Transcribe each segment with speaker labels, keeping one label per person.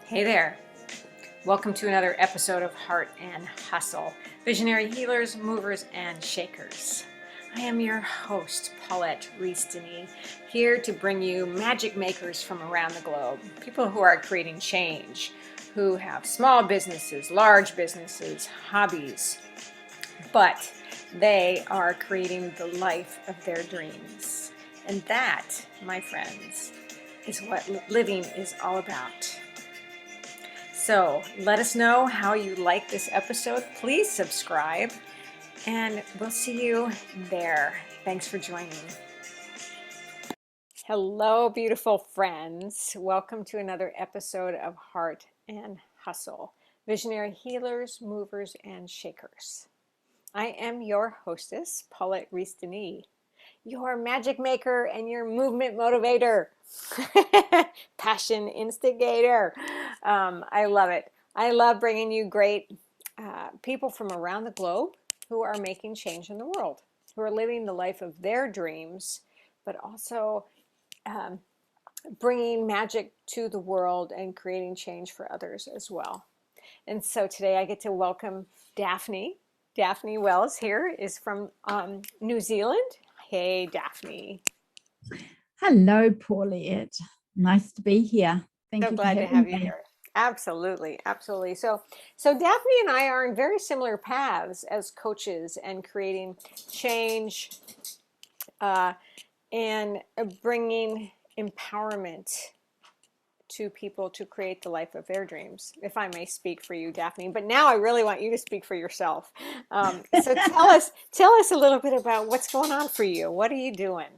Speaker 1: Hey there. Welcome to another episode of Heart and Hustle, Visionary Healers, Movers, and Shakers. I am your host, Paulette Rees-Denis, here to bring you magic makers from around the globe, people who are creating change, who have small businesses, large businesses, hobbies, but they are creating the life of their dreams. And that, my friends, is what living is all about. So let us know how you like this episode. Please subscribe, and we'll see you there. Thanks for joining. Hello, beautiful friends. Welcome to another episode of Heart and Hustle, Visionary Healers, Movers, and Shakers. I am your hostess, Paulette Rees-Denis, your magic maker and your movement motivator, passion instigator. I love it. I love bringing you great people from around the globe who are making change in the world, who are living the life of their dreams, but also bringing magic to the world and creating change for others as well. And so today I get to welcome Daphne. Daphne Wells here is from New Zealand. Hey, Daphne.
Speaker 2: Hello, Paulette. Nice to be here. Thank
Speaker 1: So
Speaker 2: you for
Speaker 1: glad to
Speaker 2: having
Speaker 1: have you
Speaker 2: me.
Speaker 1: here. Absolutely, absolutely. So Daphne and I are in very similar paths as coaches and creating change and bringing empowerment to people to create the life of their dreams, if I may speak for you, Daphne. But now I really want you to speak for yourself. So tell us a little bit about what's going on for you. What are you doing?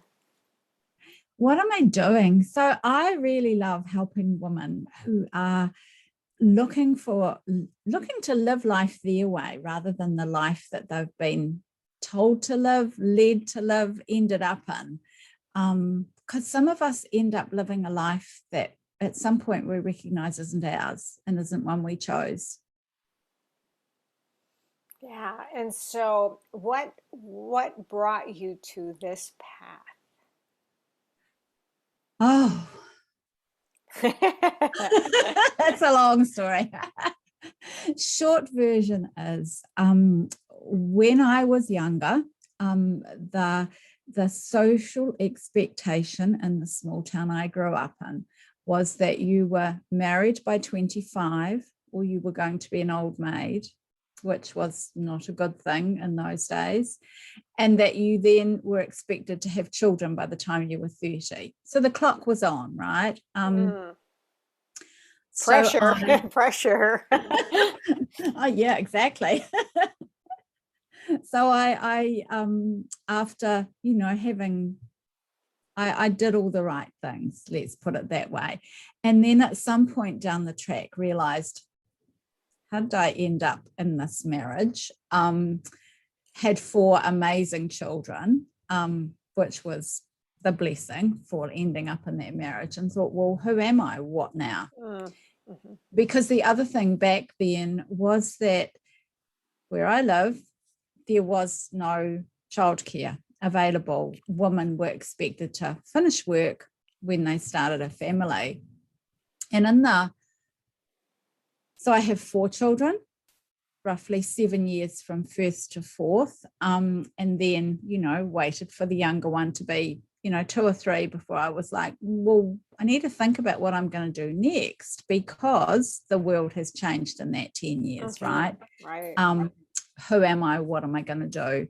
Speaker 2: What am I doing? So I really love helping women who are looking to live life their way rather than the life that they've been told to live, led to live, ended up in. Because some of us end up living a life that at some point we recognize isn't ours and isn't one we chose.
Speaker 1: Yeah. And so what brought you to this path?
Speaker 2: Oh, that's a long story. Short version is when I was younger, the social expectation in the small town I grew up in was that you were married by 25 or you were going to be an old maid, which was not a good thing in those days, and that you then were expected to have children by the time you were 30. So the clock was on, right?
Speaker 1: Pressure, pressure.
Speaker 2: Oh, yeah, exactly. So I after having I did all the right things, let's put it that way, and then at some point down the track realized, how did I end up in this marriage? Had 4 amazing children, which was the blessing for ending up in that marriage, and thought, well, who am I? What now?
Speaker 1: Mm-hmm.
Speaker 2: Because the other thing back then was that where I live, there was no childcare available. Women were expected to finish work when they started a family. And so I have 4 children, roughly 7 years from first to fourth, and then, waited for the younger one to be, 2 or 3 before I was like, well, I need to think about what I'm going to do next, because the world has changed in that 10 years, right?
Speaker 1: Right.
Speaker 2: Who am I? What am I going to do?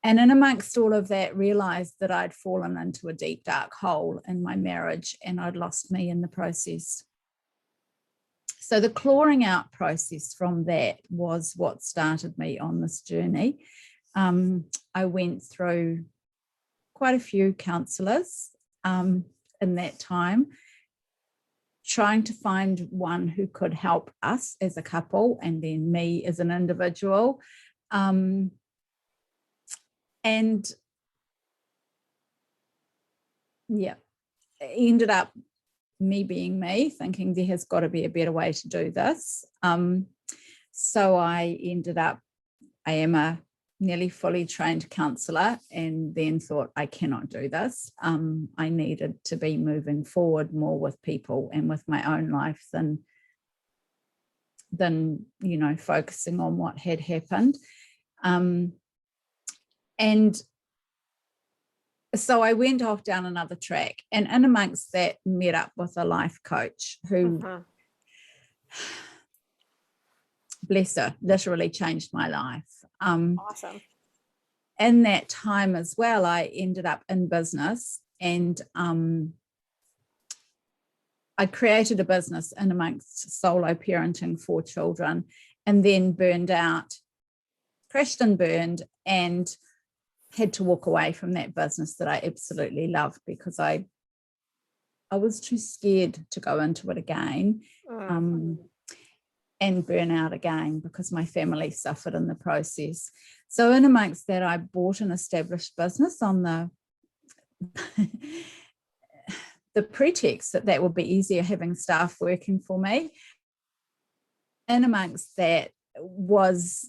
Speaker 2: And in amongst all of that, realized that I'd fallen into a deep, dark hole in my marriage and I'd lost me in the process. So the clawing out process from that was what started me on this journey. I went through quite a few counselors in that time, trying to find one who could help us as a couple and then me as an individual. And yeah, ended up me being me, thinking there has got to be a better way to do this. So I am a nearly fully trained counselor, and then thought I cannot do this. I needed to be moving forward more with people and with my own life than focusing on what had happened. And so I went off down another track, and in amongst that met up with a life coach who, bless her, literally changed my life.
Speaker 1: Awesome.
Speaker 2: In that time as well, I ended up in business, and I created a business in amongst solo parenting 4 children, and then burned out, crashed and burned, and had to walk away from that business that I absolutely loved because I was too scared to go into it again. And burn out again because my family suffered in the process. So in amongst that, I bought an established business on the the pretext that would be easier having staff working for me. In amongst that was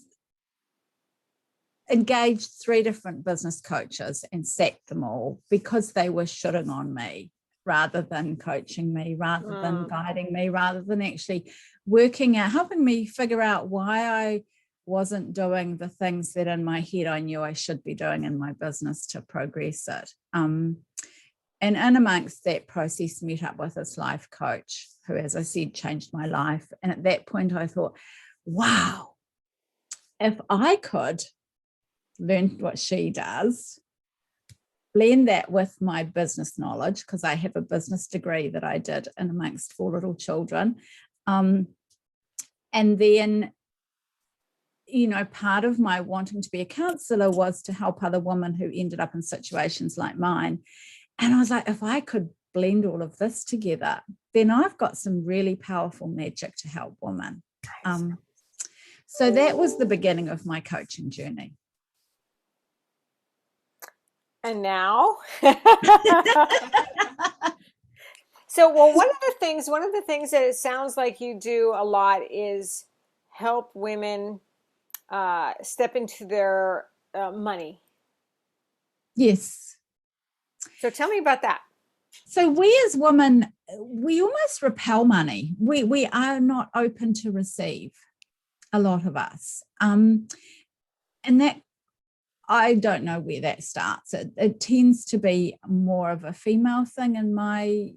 Speaker 2: engaged 3 different business coaches and sacked them all because they were shitting on me rather than coaching me, rather than guiding me, rather than actually working out, helping me figure out why I wasn't doing the things that in my head I knew I should be doing in my business to progress it. And in amongst that process, met up with this life coach who, as I said, changed my life. And at that point I thought, wow, if I could learn what she does, blend that with my business knowledge, because I have a business degree that I did in amongst 4 little children. And then, part of my wanting to be a counsellor was to help other women who ended up in situations like mine. And I was like, if I could blend all of this together, then I've got some really powerful magic to help women. So that was the beginning of my coaching journey.
Speaker 1: And now? So, well, one of the things that it sounds like you do a lot is help women step into their money.
Speaker 2: Yes.
Speaker 1: So tell me about that.
Speaker 2: So we as women, we almost repel money. We are not open to receive, a lot of us. And that, I don't know where that starts. It tends to be more of a female thing in my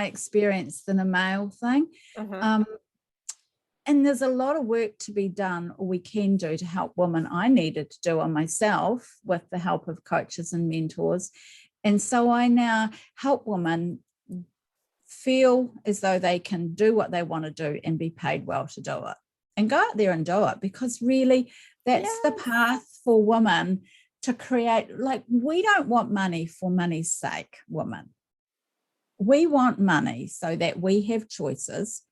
Speaker 2: experience than a male thing. And there's a lot of work to be done, or we can do, to help women. I needed to do on myself with the help of coaches and mentors. And so I now help women feel as though they can do what they want to do and be paid well to do it, and go out there and do it, because really that's the path for women to create. Like, we don't want money for money's sake, women. We want money so that we have choices,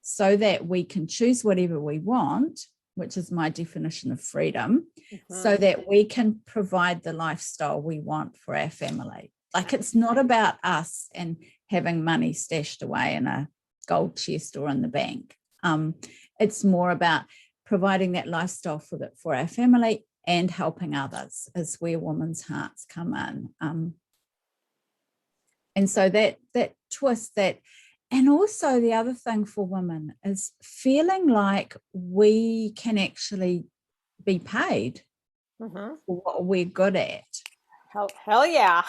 Speaker 2: so that we can choose whatever we want, which is my definition of freedom, so that we can provide the lifestyle we want for our family. Like, it's not about us and having money stashed away in a gold chest or in the bank. It's more about providing that lifestyle for our family and helping others, is where women's hearts come in. And so that twist, and also the other thing for women is feeling like we can actually be paid for what we're good at.
Speaker 1: Hell yeah.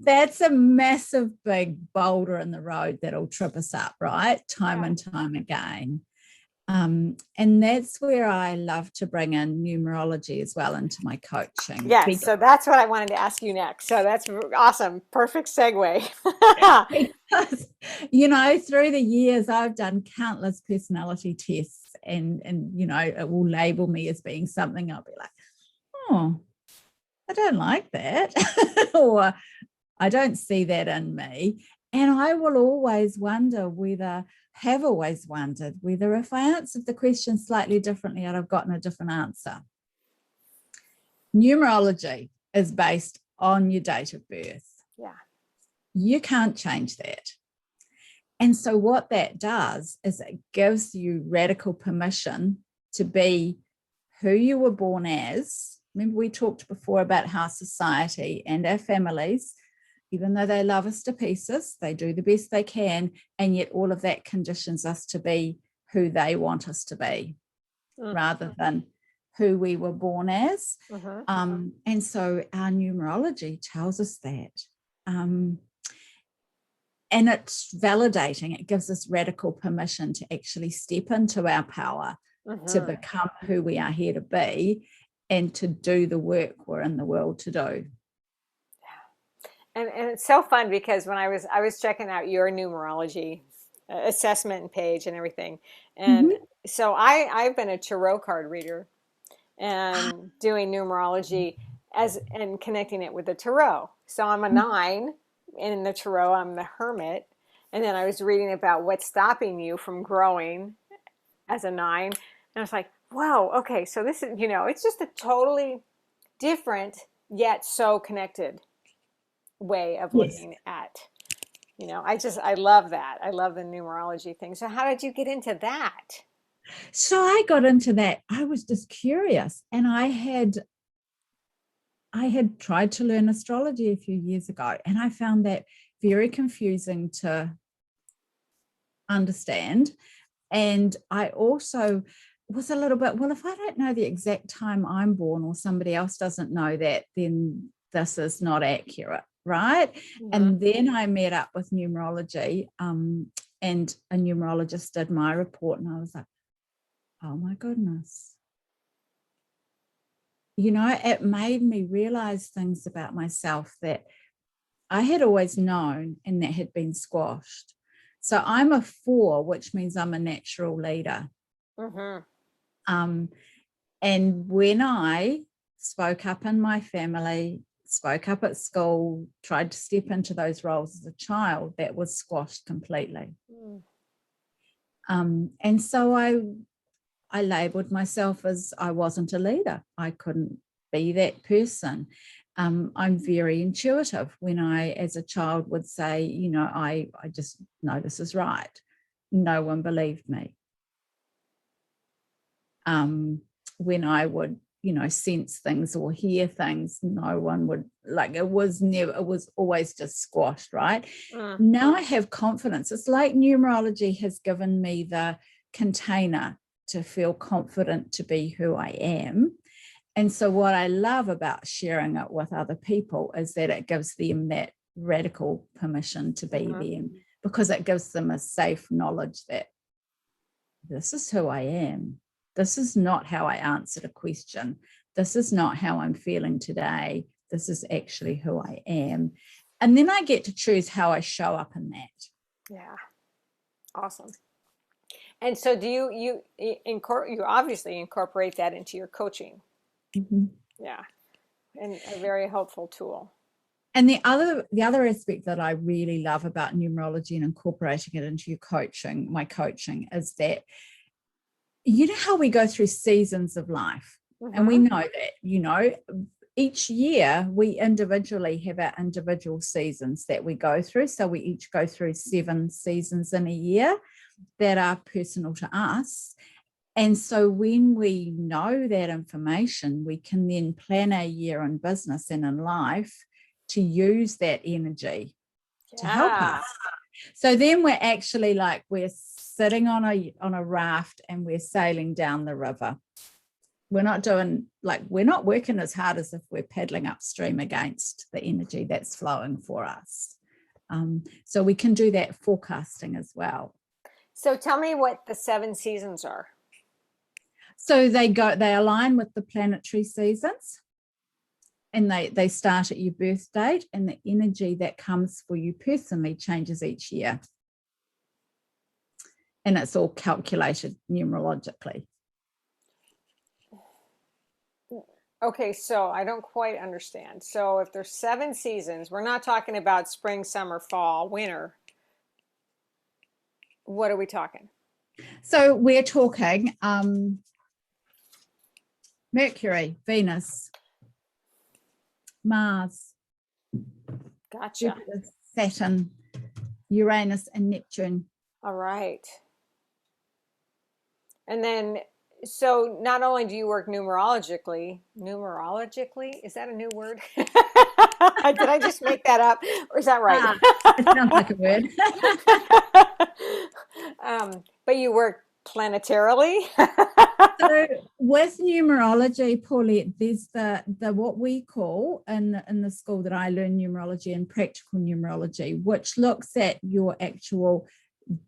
Speaker 2: That's a massive big boulder in the road that'll trip us up, right? Time and time again. And that's where I love to bring in numerology as well into my coaching.
Speaker 1: Yes, so that's what I wanted to ask you next. So that's awesome. Perfect segue.
Speaker 2: Because, through the years, I've done countless personality tests, and it will label me as being something. I'll be like, oh, I don't like that. Or I don't see that in me. And I will always have always wondered whether if I answered the question slightly differently, I'd have gotten a different answer. Numerology is based on your date of birth.
Speaker 1: Yeah.
Speaker 2: You can't change that. And so what that does is it gives you radical permission to be who you were born as. Remember, we talked before about how society and our families, even though they love us to pieces, they do the best they can, and yet all of that conditions us to be who they want us to be, rather than who we were born as. And so our numerology tells us that. And it's validating. It gives us radical permission to actually step into our power, to become who we are here to be, and to do the work we're in the world to do.
Speaker 1: And it's so fun because when I was checking out your numerology assessment page and everything, and so I've been a tarot card reader and doing numerology and connecting it with the tarot. So I'm a 9, and in the tarot I'm the hermit. And then I was reading about what's stopping you from growing as a 9, and I was like, wow, okay, so this is, it's just a totally different yet so connected way of looking at, I love that. I love the numerology thing. So how did you get into that?
Speaker 2: So I got into that. I was just curious, and I had tried to learn astrology a few years ago, and I found that very confusing to understand. And I also was a little bit, well, if I don't know the exact time I'm born, or somebody else doesn't know that, then this is not accurate, right? And then I met up with numerology, and a numerologist did my report, and I was like, oh my goodness. It made me realize things about myself that I had always known and that had been squashed. So I'm a 4, which means I'm a natural leader. And when I spoke up in my family, spoke up at school, tried to step into those roles as a child, that was squashed completely. And so I labeled myself as I wasn't a leader. I couldn't be that person. I'm very intuitive. When I, as a child, would say, I just know this is right, no one believed me. When I would, sense things or hear things, no one would, it was always just squashed, right? Now I have confidence. It's like numerology has given me the container to feel confident to be who I am. And so what I love about sharing it with other people is that it gives them that radical permission to be them, because it gives them a safe knowledge that this is who I am. This is not how I answered a question. This is not how I'm feeling today. This is actually who I am. And then I get to choose how I show up in that.
Speaker 1: Yeah. Awesome. And so do you obviously incorporate that into your coaching? Yeah. And a very helpful tool.
Speaker 2: And the other aspect that I really love about numerology and incorporating it into my coaching, is that, how we go through seasons of life, and we know that, each year we individually have our individual seasons that we go through. So we each go through 7 seasons in a year that are personal to us. And so when we know that information, we can then plan our year in business and in life to use that energy to help us. So then we're actually we're sitting on a raft and we're sailing down the river. We're not we're not working as hard as if we're paddling upstream against the energy that's flowing for us. So we can do that forecasting as well.
Speaker 1: So tell me what the 7 seasons are.
Speaker 2: So they align with the planetary seasons, and they start at your birth date, and the energy that comes for you personally changes each year. And it's all calculated numerologically.
Speaker 1: Okay, so I don't quite understand. So if there's 7 seasons, we're not talking about spring, summer, fall, winter. What are we talking?
Speaker 2: So we're talking Mercury, Venus, Mars,
Speaker 1: Gotcha.
Speaker 2: Jupiter, Saturn, Uranus, and Neptune.
Speaker 1: All right. And then, so not only do you work numerologically, is that a new word? Did I just make that up? Or is that right?
Speaker 2: Ah, it sounds like a word.
Speaker 1: But you work planetarily?
Speaker 2: So with numerology, Paulette, there's the what we call in the school that I learn numerology and practical numerology, which looks at your actual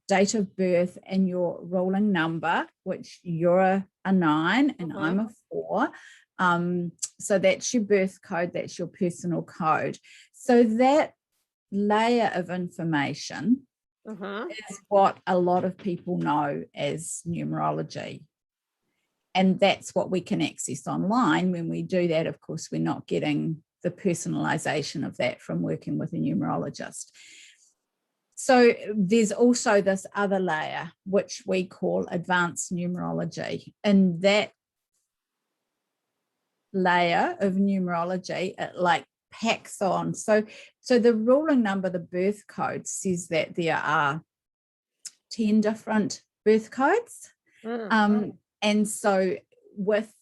Speaker 2: date of birth and your rolling number, which you're a 9 and I'm a 4. So that's your birth code, that's your personal code. So that layer of information is what a lot of people know as numerology. And that's what we can access online. When we do that, of course, we're not getting the personalization of that from working with a numerologist. So there's also this other layer, which we call advanced numerology. And that layer of numerology, it like packs on. So the ruling number, the birth code, says that there are 10 different birth codes. And so with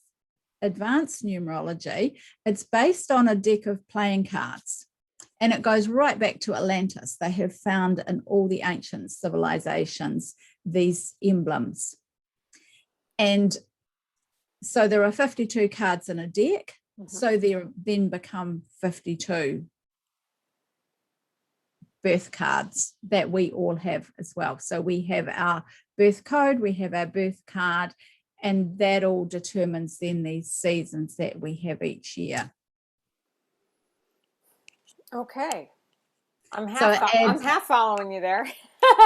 Speaker 2: advanced numerology, it's based on a deck of playing cards. And it goes right back to Atlantis. They have found in all the ancient civilizations these emblems. And so there are 52 cards in a deck. So there then become 52 birth cards that we all have as well. So we have our birth code, we have our birth card, and that all determines then these seasons that we have each year.
Speaker 1: Okay. I'm
Speaker 2: I'm
Speaker 1: half following you there.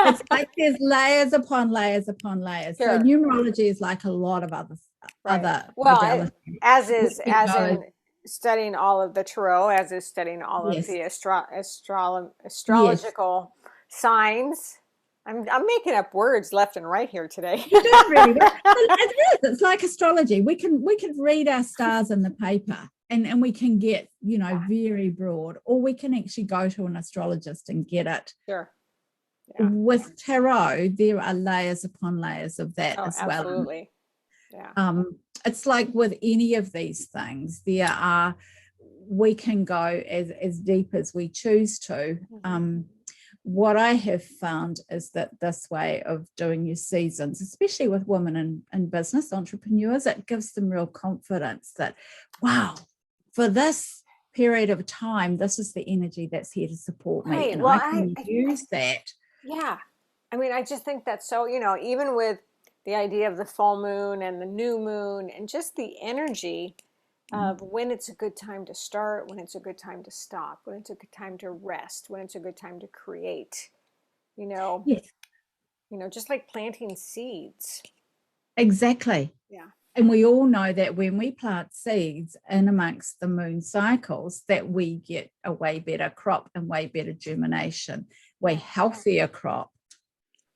Speaker 2: It's like there's layers upon layers upon layers.
Speaker 1: Sure.
Speaker 2: So numerology is like a lot of other
Speaker 1: well, as in
Speaker 2: know,
Speaker 1: studying all of the tarot, as is studying all of the astrological signs. I'm making up words left and right here today.
Speaker 2: You're doing really well. It is. It's like astrology. We can read our stars in the paper and we can get, very broad, or we can actually go to an astrologist and get it.
Speaker 1: Sure. Yeah.
Speaker 2: With tarot, there are layers upon layers of that as well.
Speaker 1: Absolutely. Yeah.
Speaker 2: It's like with any of these things, we can go as deep as we choose to. What I have found is that this way of doing your seasons, especially with women in business, entrepreneurs, it gives them real confidence that, wow, for this period of time, this is the energy that's here to support me. And I can use that.
Speaker 1: Yeah. I mean, I just think that's so, even with the idea of the full moon and the new moon and just the energy of when it's a good time to start, when it's a good time to stop, when it's a good time to rest, when it's a good time to create,
Speaker 2: Yes.
Speaker 1: Just like planting seeds.
Speaker 2: Exactly.
Speaker 1: Yeah.
Speaker 2: And we all know that when we plant seeds in amongst the moon cycles, that we get a way better crop and way better germination, way healthier crop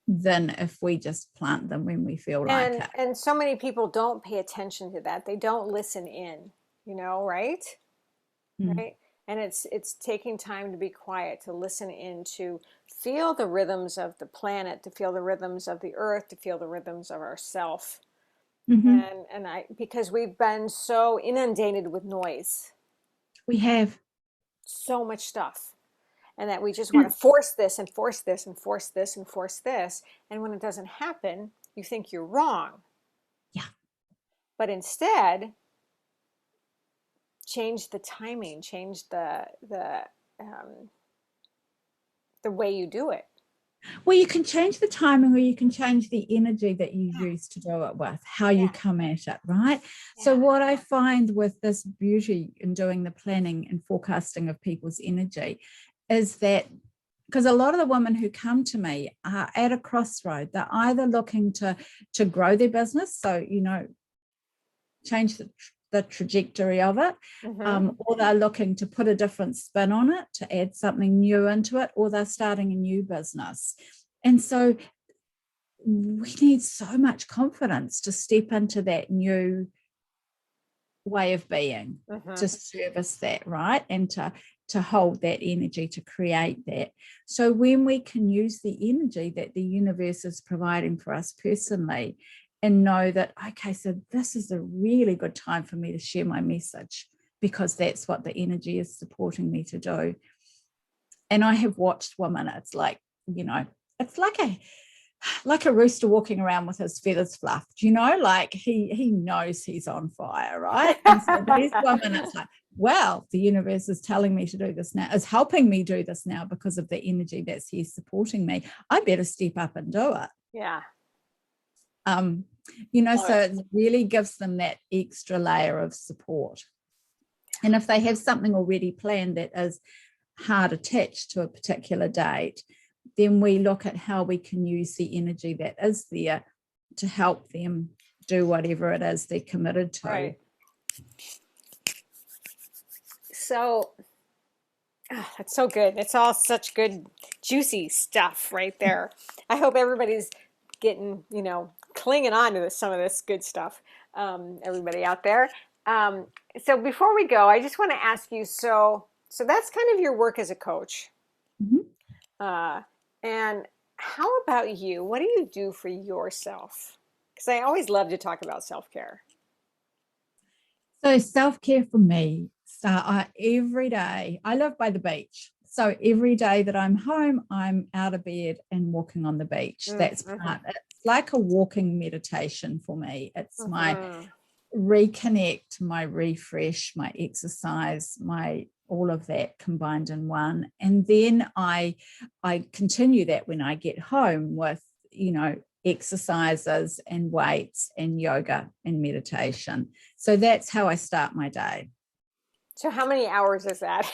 Speaker 2: than if we just plant them when we feel like it.
Speaker 1: And so many people don't pay attention to that. They don't listen in, right? Right. And it's taking time to be quiet, to listen in, to feel the rhythms of the planet, to feel the rhythms of the earth, to feel the rhythms of ourself. Because we've been so inundated with noise.
Speaker 2: We have
Speaker 1: so much stuff. And that we just want to force this and force this and force this and force this. And when it doesn't happen, you think you're wrong.
Speaker 2: Yeah.
Speaker 1: But instead, change the timing, change the way you do it.
Speaker 2: Well, you can change the timing, or you can change the energy that you use to do it with, how you come at it, right? Yeah. So what I find with this beauty in doing the planning and forecasting of people's energy is that, because a lot of the women who come to me are at a crossroad. They're either looking to grow their business, so, change the trajectory of it, or they're looking to put a different spin on it, to add something new into it, or they're starting a new business. And so we need so much confidence to step into that new way of being,
Speaker 1: Mm-hmm.
Speaker 2: to service that, right? And to hold that energy, to create that. So when we can use the energy that the universe is providing for us personally and know that, okay, so this is a really good time for me to share my message, because that's what the energy is supporting me to do. And I have watched women, it's like, it's like a rooster walking around with his feathers fluffed, like he knows he's on fire, right? And so these women, it's like, well, the universe is telling me to do this now, is helping me do this now because of the energy that's here supporting me. I better step up and do it.
Speaker 1: Yeah.
Speaker 2: So it really gives them that extra layer of support. And if they have something already planned that is hard attached to a particular date, then we look at how we can use the energy that is there to help them do whatever it is they're committed to.
Speaker 1: Right. So that's so good. It's all such good, juicy stuff right there. I hope everybody's getting, clinging on to some of this good stuff. Everybody out there. So before we go, I just want to ask you, so that's kind of your work as a coach.
Speaker 2: Mm-hmm.
Speaker 1: And how about you? What do you do for yourself? Because I always love to talk about self-care.
Speaker 2: So self-care for me, every day, I live by the beach. So every day that I'm home, I'm out of bed and walking on the beach. That's part. It's like a walking meditation for me. It's my reconnect, my refresh, my exercise, my all of that combined in one. And then I continue that when I get home with, exercises and weights and yoga and meditation. So that's how I start my day.
Speaker 1: So how many hours is that?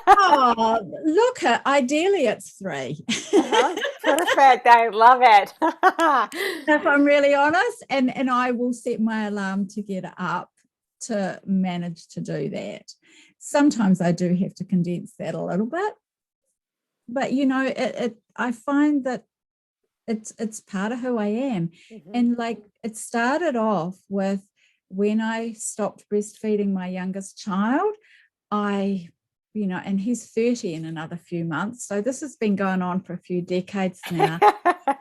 Speaker 2: Oh, look, ideally it's 3.
Speaker 1: Perfect. I love it.
Speaker 2: If I'm really honest, and I will set my alarm to get up to manage to do that. Sometimes I do have to condense that a little bit, but I find that it's part of who I am. And like, it started off with when I stopped breastfeeding my youngest child. And he's 30 in another few months, so this has been going on for a few decades now.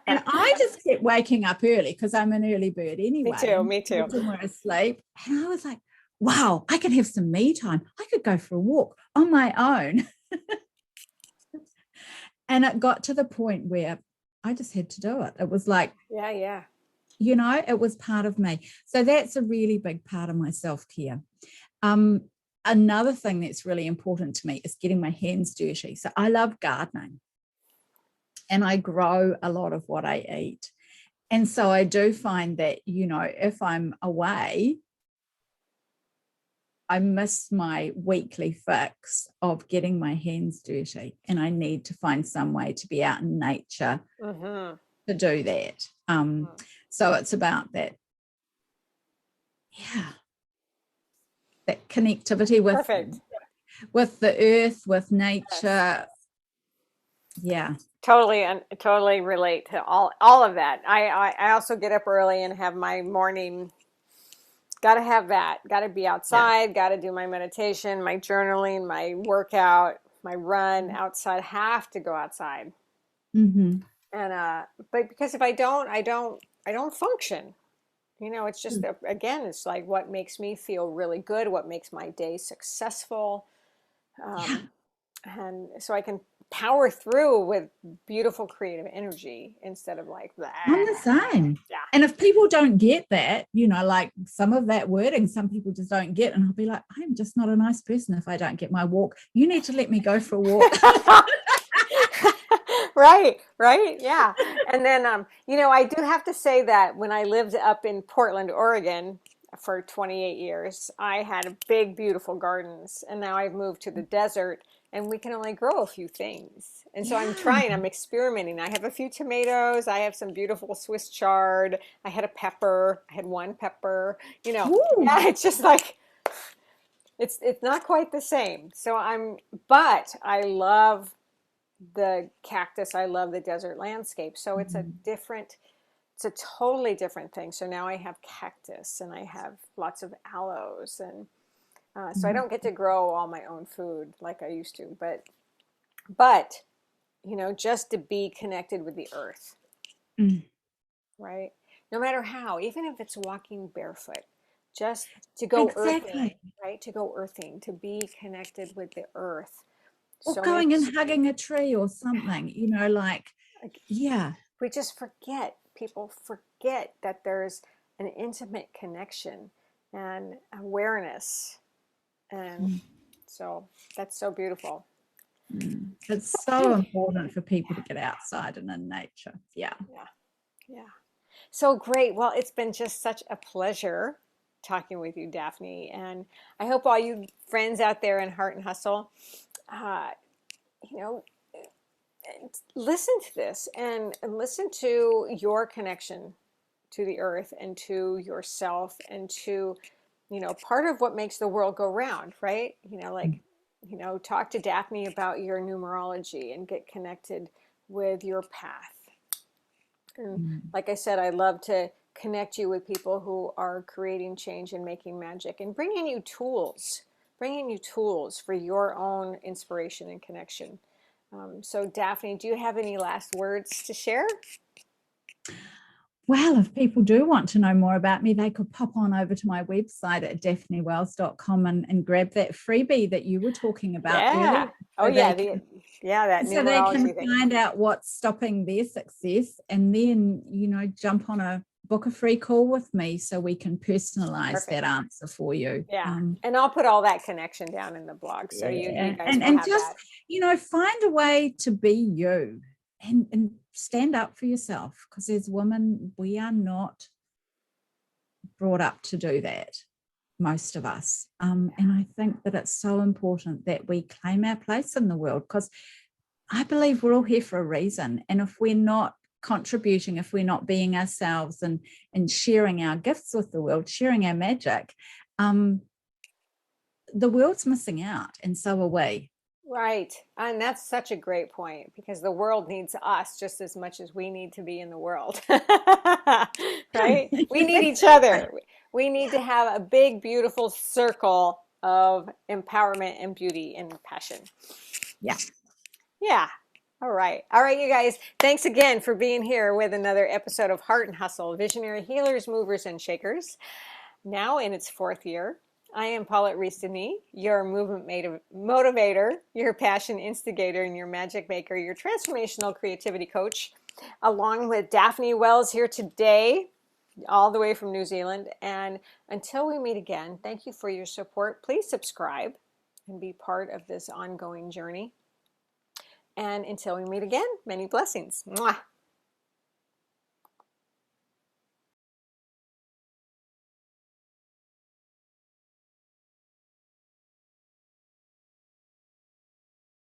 Speaker 2: And I just kept waking up early because I'm an early bird anyway.
Speaker 1: Me too.
Speaker 2: When we're asleep, and I was like, wow, I could have some me time. I could go for a walk on my own. And it got to the point where I just had to do it. It was like,
Speaker 1: yeah.
Speaker 2: It was part of me. So that's a really big part of my self-care. Another thing that's really important to me is getting my hands dirty. So I love gardening and I grow a lot of what I eat. And so I do find that, if I'm away, I miss my weekly fix of getting my hands dirty, and I need to find some way to be out in nature to do that. So it's about that. Yeah. That connectivity with the earth, with nature. Yeah.
Speaker 1: Totally relate to all of that. I also get up early and have my morning. Got to have that. Got to be outside. Got to do my meditation, my journaling, my workout, my run outside. Have to go outside. And but because if I don't function. It's just, again, it's like what makes me feel really good, what makes my day successful. And so I can power through with beautiful creative energy instead of like that.
Speaker 2: I'm the same.
Speaker 1: Yeah.
Speaker 2: And if people don't get that, like some of that wording, some people just don't get, and I'll be like, I'm just not a nice person if I don't get my walk. You need to let me go for a walk.
Speaker 1: Right. Yeah. And then, I do have to say that when I lived up in Portland, Oregon for 28 years, I had big, beautiful gardens. And now I've moved to the desert and we can only grow a few things. And so I'm experimenting. I have a few tomatoes. I have some beautiful Swiss chard. I had one pepper, it's just like, it's not quite the same. But I love the cactus. I love the desert landscape. So it's a different it's a totally different thing. So now I have cactus and I have lots of aloes, and so I don't get to grow all my own food like I used to, but you know, just to be connected with the earth, right? No matter how, even if it's walking barefoot, just to go earthing,
Speaker 2: Exactly.
Speaker 1: right? To go earthing, to be connected with the earth.
Speaker 2: Or
Speaker 1: So many,
Speaker 2: going and hugging a tree or something, you know, like, yeah.
Speaker 1: we just forget, people forget that there's an intimate connection and awareness. And so that's so beautiful.
Speaker 2: It's so important for people to get outside and in nature. Yeah.
Speaker 1: Yeah. Yeah. So great. Well, it's been just such a pleasure talking with you, Daphne. And I hope all you friends out there in Heart and Hustle, uh, you know, listen to this and listen to your connection to the earth and to yourself and to, you know, part of what makes the world go round, right? You know, like, you know, talk to Daphne about your numerology and get connected with your path. And like I said, I love to connect you with people who are creating change and making magic and bringing you tools for your own inspiration and connection. So Daphne, do you have any last words to share?
Speaker 2: Well, if people do want to know more about me, they could pop on over to my website at daphnewells.com and grab that freebie that you were talking about
Speaker 1: Yeah.
Speaker 2: earlier.
Speaker 1: Oh
Speaker 2: So
Speaker 1: yeah,
Speaker 2: they can,
Speaker 1: that
Speaker 2: so they can
Speaker 1: numerology thing.
Speaker 2: find out what's stopping their success, and then, you know, jump on a book a free call with me so we can personalize
Speaker 1: Perfect.
Speaker 2: that answer for you.
Speaker 1: Yeah. And I'll put all that connection down in the blog. So you guys will
Speaker 2: And
Speaker 1: have
Speaker 2: just,
Speaker 1: that.
Speaker 2: you know, find a way to be you and stand up for yourself, because as women, we are not brought up to do that, most of us. And I think that it's so important that we claim our place in the world, because I believe we're all here for a reason. And if we're not contributing, if we're not being ourselves and sharing our gifts with the world, sharing our magic, the world's missing out, and so are we.
Speaker 1: Right. And that's such a great point, because the world needs us just as much as we need to be in the world. Right? We need each other. We need to have a big, beautiful circle of empowerment and beauty and passion.
Speaker 2: Yeah.
Speaker 1: Yeah. All right. All right, you guys. Thanks again for being here with another episode of Heart and Hustle, Visionary Healers, Movers, and Shakers. Now in its 4th year. I am Paulette Rees-Denis, your movement motivator, your passion instigator, and your magic maker, your transformational creativity coach, along with Daphne Wells here today, all the way from New Zealand. And until we meet again, thank you for your support. Please subscribe and be part of this ongoing journey. And until we meet again, many blessings. Mwah.